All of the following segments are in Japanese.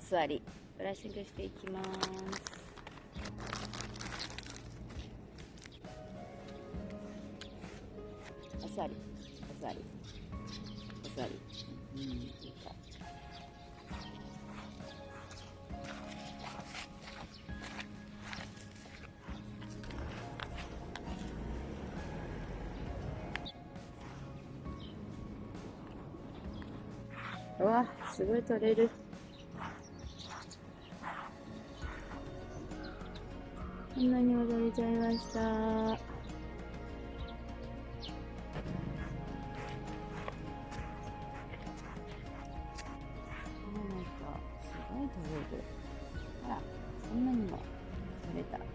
座り。ブラッシングしていきます。お座り、お座り、お座り。いいか。うわ、すごい取れる。こんなに踊れちゃいました。なんかすごい取れる。あら、そんなにも取れた。お座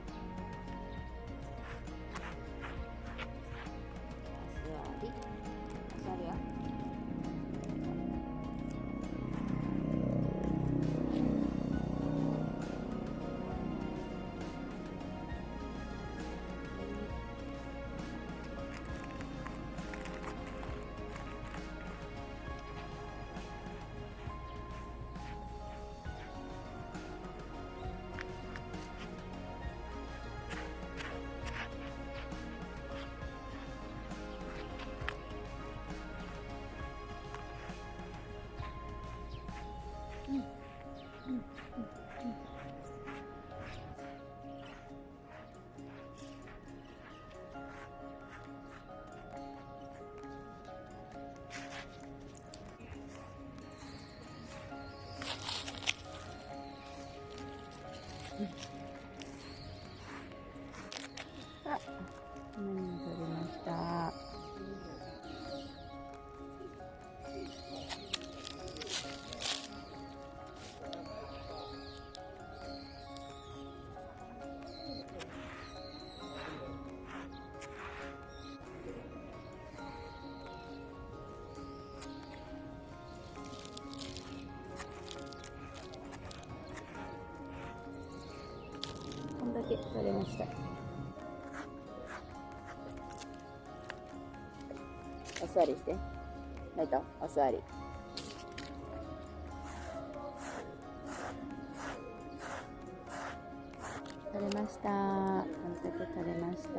り、お座りよ。あ、何を取りました。こんだけ取れました。お座りして。ライト、お座り。取れました。こんだけ取れました。こ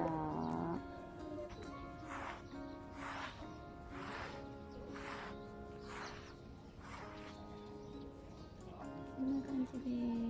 んな感じです。